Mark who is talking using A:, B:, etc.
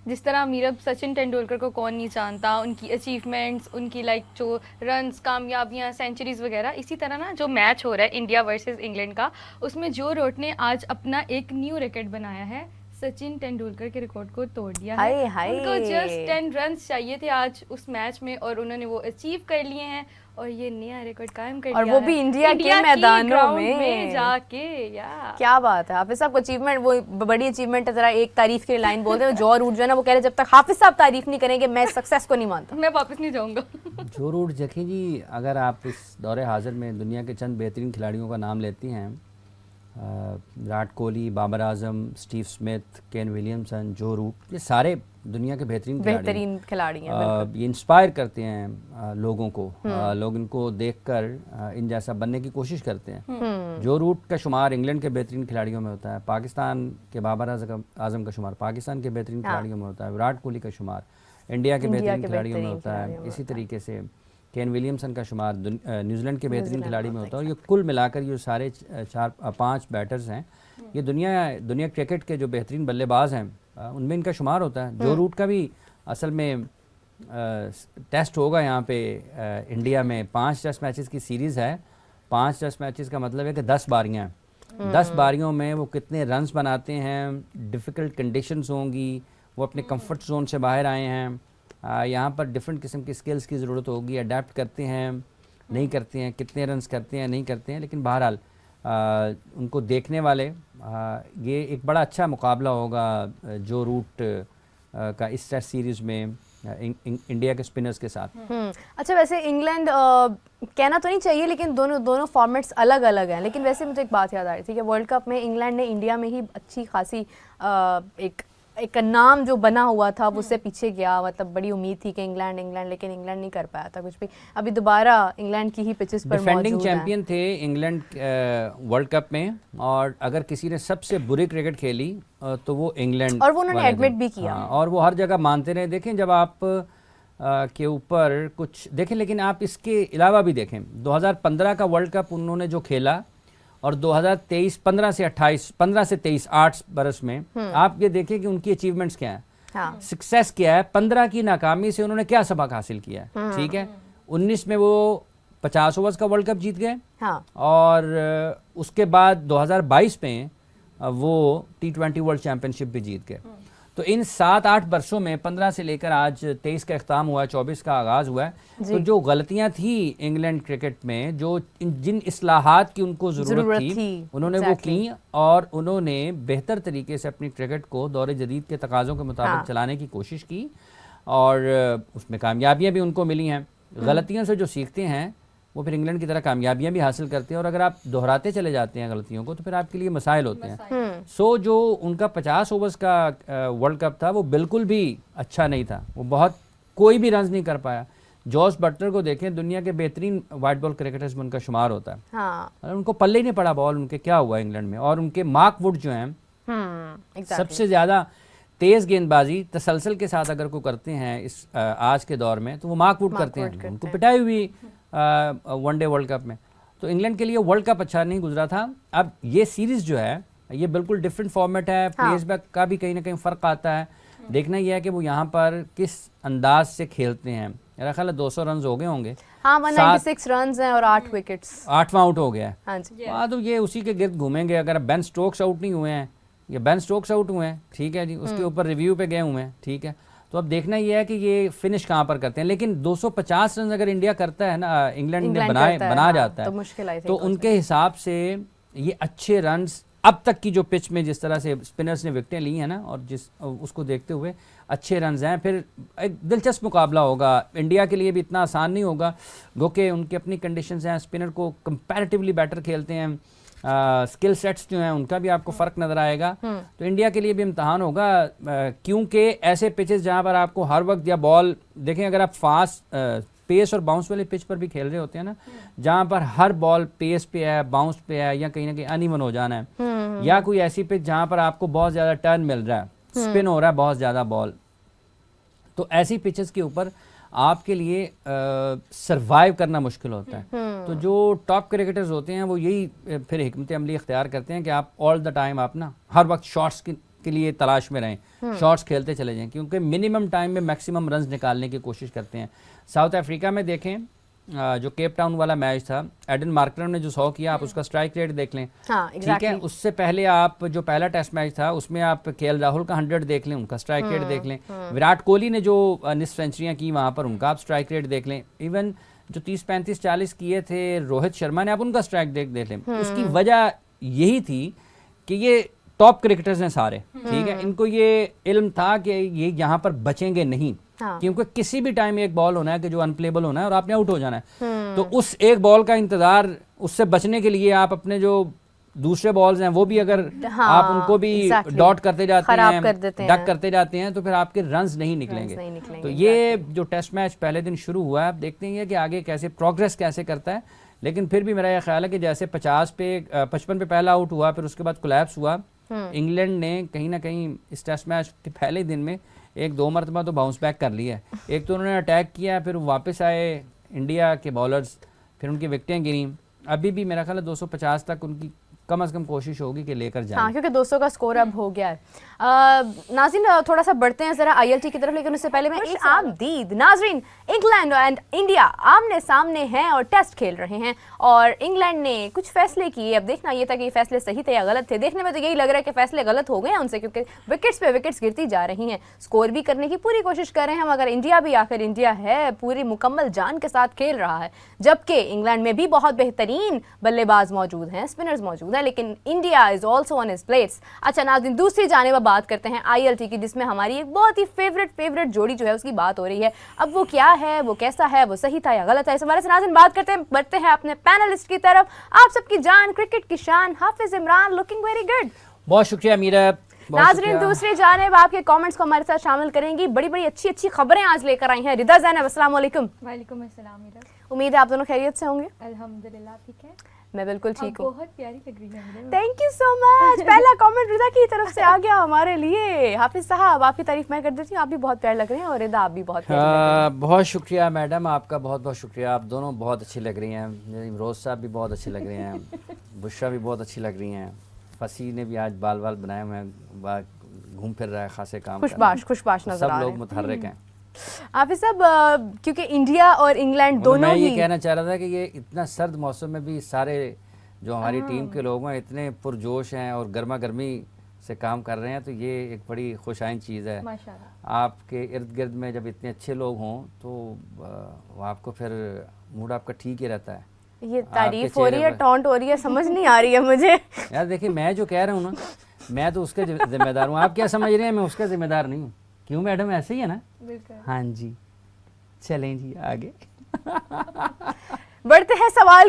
A: जिस तरह मीरब सचिन तेंदुलकर को कौन नहीं जानता, उनकी अचीवमेंट्स, उनकी लाइक जो रन्स, कामयाबियां, सेंचुरीज वगैरह, इसी तरह ना जो मैच हो रहा है इंडिया वर्सेस इंग्लैंड का, उसमें जो रूट ने आज अपना एक न्यू रिकॉर्ड बनाया है, सचिन तेंदुलकर के रिकॉर्ड को तोड़ दिया है।
B: हाय हाय,
A: उनको जस्ट 10 रन्स चाहिए थे आज उस मैच में और उन्होंने वो अचीव कर लिए हैं और ये नया रिकॉर्ड कायम कर
B: और
A: दिया
B: वो
A: है
B: भी इंडिया के मैदानों
A: में जाके। या
B: क्या बात है, हाफिज साहब को अचीवमेंट, वो बड़ी अचीवमेंट है। जरा एक तारीफ की लाइन बोलते हैं, जो रूट जो है ना, वो कह रहे जब तक हाफिज साहब तारीफ नहीं करेंगे मैं सक्सेस को नहीं मानता।
A: मैं वापस नहीं जाऊंगा।
C: जो रूट जखी जी, अगर आप इस दौरे हाजिर में दुनिया के चंद बेहतरीन खिलाड़ियों का नाम लेती हैं, Virat Kohli, Babar Azam, Steve Smith, Kane Williamson, जो रूट, ये सारे दुनिया के बेहतरीन
B: खिलाड़ी हैं।
C: ये इंस्पायर करते हैं लोगों को। लोग इनको देखकर इन जैसा बनने की कोशिश करते हैं। जो रूट का शुमार इंग्लैंड के बेहतरीन खिलाड़ियों में होता है, पाकिस्तान के बाबर आजम का शुमार पाकिस्तान के बेहतरीन खिलाड़ियों में होता है, विराट कोहली का शुमार इंडिया के बेहतरीन खिलाड़ियों में होता है, इसी तरीके से केन विलियमसन का शुमार न्यूजीलैंड के बेहतरीन खिलाड़ी में होता है। और ये कुल मिलाकर ये सारे 4-5 बैटर्स हैं, ये दुनिया क्रिकेट के जो बेहतरीन बल्लेबाज हैं उनमें इनका शुमार होता है। जो रूट का भी असल में टेस्ट होगा यहाँ पे इंडिया में, 5 टेस्ट मैचेस की सीरीज़ है। 5 टेस्ट मैचेस का मतलब है कि 10 बारियाँ हैं। 10 बारियों में वो कितने रन्स बनाते हैं, डिफ़िकल्ट कंडीशंस होंगी, वो अपने कंफर्ट जोन से बाहर आए हैं। यहाँ पर डिफरेंट किस्म की स्किल्स की ज़रूरत होगी, अडेप्ट करते हैं नहीं करते हैं, कितने रन्स करते हैं नहीं करते हैं। लेकिन बहरहाल उनको देखने वाले ये एक बड़ा अच्छा मुकाबला होगा जो रूट का इस टेस्ट सीरीज़ में इंडिया के स्पिनर्स के साथ।
B: अच्छा, वैसे इंग्लैंड कहना तो नहीं चाहिए, लेकिन दोनों फॉर्मेट्स अलग अलग हैं। लेकिन वैसे मुझे एक बात याद आ रही थी कि वर्ल्ड कप में इंग्लैंड ने इंडिया में ही अच्छी खासी एक नाम जो बना हुआ था वो उससे पीछे गया। मतलब बड़ी उम्मीद थी कि इंग्लैंड, लेकिन इंग्लैंड नहीं कर पाया था कुछ भी। अभी दोबारा इंग्लैंड की ही पिचेस पर
C: डिफेंडिंग चैंपियन थे इंग्लैंड वर्ल्ड कप में, और अगर किसी ने सबसे बुरी क्रिकेट खेली तो वो इंग्लैंड,
B: और वो उन्होंने एडमिट भी किया।
C: और वो हर जगह मानते रहे। देखें, जब आप के ऊपर कुछ देखें, लेकिन आप इसके अलावा भी देखें, 2015 का वर्ल्ड कप उन्होंने जो खेला और 2023 15 से 23 8 बरस में आप ये देखें कि उनकी अचीवमेंट्स क्या है, सक्सेस क्या है। 15 की नाकामी से उन्होंने क्या सबक हासिल किया है, ठीक है। 19 में वो 50 ओवर्स का वर्ल्ड कप जीत गए, और उसके बाद 2022 में वो T20 वर्ल्ड चैंपियनशिप भी जीत गए। तो इन 7-8 वर्षों में 15 से लेकर आज 23 का इख्ताम हुआ है, 24 का आगाज़ हुआ है, तो जो गलतियां थी इंग्लैंड क्रिकेट में, जो जिन इस्लाहात की उनको ज़रूरत थी उन्होंने वो की, और उन्होंने बेहतर तरीके से अपनी क्रिकेट को दौरे जदीद के तकाज़ों के मुताबिक चलाने की कोशिश की, और उसमें कामयाबियाँ भी उनको मिली हैं। गलतियों से जो सीखते हैं वो फिर इंग्लैंड की तरह कामयाबियां भी हासिल करते हैं, और अगर आप दोहराते चले जाते हैं गलतियों को तो फिर आपके लिए मसाइल होते हैं। सो जो उनका 50 ओवर्स का वर्ल्ड कप था वो बिल्कुल भी अच्छा नहीं था, वो बहुत कोई भी रन्स नहीं कर पाया। जॉस बटलर को देखें, दुनिया के बेहतरीन वाइट बॉल क्रिकेटर्स में उनका शुमार होता है, उनको पल्ले ही नहीं पड़ा बॉल उनके क्या हुआ इंग्लैंड में। और उनके मार्क वुड जो हैं सबसे ज़्यादा तेज़ गेंदबाजी तसलसल के साथ अगर कोई करते हैं इस आज के दौर में तो वो मार्क वुड करते हैं। उनको पिटाई हुई वनडे वर्ल्ड कप में। तो इंग्लैंड के लिए वर्ल्ड कप अच्छा नहीं गुजरा था। अब ये सीरीज़ जो है ये बिल्कुल डिफरेंट फॉर्मेट है, प्लेस बैक का भी कहीं ना कहीं फ़र्क आता है। देखना यह है कि वो यहाँ पर किस अंदाज से खेलते हैं। मेरा ख्याल है 200 रन हो गए होंगे,
B: 196 रन हैं और 8 विकेट्स,
C: 8वां आउट हो गया है।
B: हाँ जी,
C: तो ये उसी के गिर्द घूमेंगे। अगर बेन स्टोक्स आउट नहीं हुए हैं, या बेन स्टोक्स आउट हुए हैं, ठीक है जी, उसके ऊपर रिव्यू पे गए हुए हैं, ठीक है। तो अब देखना यह है कि ये फिनिश कहाँ पर करते हैं। लेकिन 250 रन अगर इंडिया करता है ना, इंग्लैंड ने बना जाता है,
B: तो मुश्किल आई
C: तो उनके हिसाब से ये अच्छे रन्स अब तक की जो पिच में जिस तरह से स्पिनर्स ने विकेटें ली हैं ना, और उसको देखते हुए अच्छे रन्स हैं। फिर एक दिलचस्प मुकाबला होगा। इंडिया के लिए भी इतना आसान नहीं होगा, क्योंकि उनकी अपनी कंडीशंस हैं, स्पिनर को कंपैरेटिवली बेटर खेलते हैं, स्किल सेट्स जो हैं उनका भी आपको फ़र्क नज़र आएगा। तो इंडिया के लिए भी इम्तहान होगा, क्योंकि ऐसे पिचेस जहाँ पर आपको हर वक्त या बॉल देखें, अगर आप फास्ट पेस और बाउंस वाले पिच पर भी खेल रहे होते हैं ना, जहाँ पर हर बॉल पेस पे है, बाउंस पे है, या कहीं ना कहीं अनइवन हो जाना है, या कोई ऐसी पिच जहाँ पर आपको बहुत ज़्यादा टर्न मिल रहा है, स्पिन हो रहा है बहुत ज़्यादा बॉल, तो ऐसी पिचेस के ऊपर आपके लिए सरवाइव करना मुश्किल होता है। तो जो टॉप क्रिकेटर्स होते हैं वो यही फिर हिकमत अमली इख्तियार करते हैं कि आप ऑल द टाइम आप ना हर वक्त शॉट्स के लिए तलाश में रहें, शॉट्स खेलते चले जाएं, क्योंकि मिनिमम टाइम में मैक्सिमम रन्स निकालने की कोशिश करते हैं। साउथ अफ्रीका में देखें जो केप टाउन वाला मैच था, एडन मार्करम ने जो 100 किया, आप उसका स्ट्राइक रेट देख लें।
B: हाँ,
C: ठीक है, उससे पहले आप जो पहला टेस्ट मैच था उसमें आप केएल राहुल का 100 देख लें, उनका स्ट्राइक रेट देख लें। विराट कोहली ने जो निस्फ सेंचुरियां की वहां पर, उनका आप स्ट्राइक रेट देख लें। इवन जो 30, 35, 40 किए थे रोहित शर्मा ने, आप उनका स्ट्राइक देख लें। उसकी वजह यही थी कि ये टॉप क्रिकेटर्स हैं सारे, ठीक है, इनको ये इल्म था कि ये यहाँ पर बचेंगे नहीं।
B: हाँ।
C: क्योंकि किसी भी टाइम एक बॉल होना है कि जो अनप्लेबल होना है और आपने आउट हो जाना है। तो उस एक बॉल का इंतजार, उससे बचने के लिए आप अपने जो दूसरे बॉल्स हैं वो भी अगर आप उनको भी डॉट करते जाते हैं, डक करते जाते हैं, तो फिर आपके रन्स नहीं निकलेंगे। तो ये जो टेस्ट मैच पहले दिन शुरू हुआ है, आप देखते हैं कि आगे कैसे प्रोग्रेस कैसे करता है। लेकिन फिर भी मेरा यह ख्याल है कि जैसे 55 पे पहला आउट हुआ, फिर उसके बाद कोलैप्स हुआ, इंग्लैंड ने कहीं ना कहीं इस टेस्ट मैच के पहले दिन में 1-2 मरतबा तो बाउंस बैक कर लिया है। एक तो उन्होंने अटैक किया, फिर वापस आए इंडिया के बॉलर्स, फिर उनकी विकेटें गिरी। अभी भी मेरा ख्याल है 250 तक उनकी कम से कम कोशिश होगी कि लेकर जाएं।
B: हाँ, क्योंकि 200 का स्कोर अब हो गया है। नाज़रीन थोड़ा सा बढ़ते हैं ज़रा आईएलटी की तरफ, लेकिन उससे पहले मैं एक आमदीद नाज़रीन, इंग्लैंड एंड इंडिया आमने सामने हैं और टेस्ट खेल रहे हैं, और इंग्लैंड ने कुछ फैसले किए। अब देखना ये था कि ये फैसले सही थे या गलत थे। देखने में तो यही लग रहा है कि फैसले गलत हो गए हैं उनसे, क्योंकि विकेट्स पे विकेट्स गिरती जा रही हैं। स्कोर भी करने की पूरी कोशिश कर रहे हैं, मगर इंडिया भी आखिर इंडिया है, पूरी मुकम्मल जान के साथ खेल रहा है। जबकि इंग्लैंड में भी बहुत बेहतरीन बल्लेबाज मौजूद हैं, स्पिनर्स मौजूद हैं, लेकिन India is also on his plates. अच्छा नाज़रीन, दूसरी जानिब बात करते हैं आईएलटी की, जिसमें हमारी एक बहुत ही फेवरेट जोड़ी जो है उसकी बात हो रही है। अब वो क्या है, वो कैसा है, वो सही था या गलत है, इस हमारे से नाज़रीन बात करते हैं। बढ़ते हैं अपने पैनलिस्ट की तरफ। आप सबकी जान, क्रिकेट की शान, हाफिज इमरान, लुकिंग वेरी गुड।
C: बहुत शुक्रिया मीरा।
B: नाज़रीन दूसरी जानिब आपके कमेंट्स को हमारे साथ शामिल करेंगी, बड़ी अच्छी खबरें आज लेकर आई हैं रिदा ज़ैनब। अस्सलाम वालेकुम।
A: वालेकुम अस्सलाम मीरा।
B: उम्मीद है आप दोनों खैरियत से होंगे।
A: अल्हम्दुलिल्लाह ठीक है,
B: मैं बिल्कुल ठीक हूँ।
A: बहुत प्यारी लग रही है।
B: Thank you so much. पहला कमेंट रिदा की तरफ से आ गया हमारे लिए। हाफिज साहब आपकी तारीफ मैं कर देती हूँ, आप भी बहुत प्यारे लग रहे हैं, और रिदा आप भी बहुत प्यारी लग रही हैं।
C: बहुत शुक्रिया मैडम, आपका बहुत शुक्रिया। आप दोनों बहुत अच्छी लग रही हैं। रोज साहब भी बहुत अच्छे लग रहे हैं, बुशरा भी बहुत अच्छी लग रही हैं, फसी ने भी आज बाल बनाए हुए हैं, घूम फिर रहा है, खासे काम
B: खुशबाश नजर आ रहे हैं।
C: सब लोग मुतहर्रिक हैं।
B: हाफिज साहब, क्योंकि इंडिया और इंग्लैंड दोनों
C: मैं
B: ही,
C: ये कहना चाह रहा था कि ये इतना सर्द मौसम में भी सारे जो हमारी टीम के लोग हैं इतने पुरजोश हैं और गर्मा गर्मी से काम कर रहे हैं, तो ये एक बड़ी खुशाइन चीज़ है।
A: माशाल्लाह।
C: आपके इर्द गिर्द में जब इतने अच्छे लोग हों तो आपको फिर मूड आपका ठीक ही रहता है।
B: ये तारीफ हो रही है, टॉन्ट हो रही है, समझ नहीं आ रही है मुझे।
C: यार देखिए, मैं जो कह रहा हूँ ना, मैं तो उसके जिम्मेदार हूँ। आप क्या समझ रहे हैं मैं उसका जिम्मेदार नहीं हूँ? क्यों मैडम, ऐसे ही है ना?
A: बिल्कुल।
C: हाँ जी, चलें जी आगे।
B: बढ़ते हैं सवाल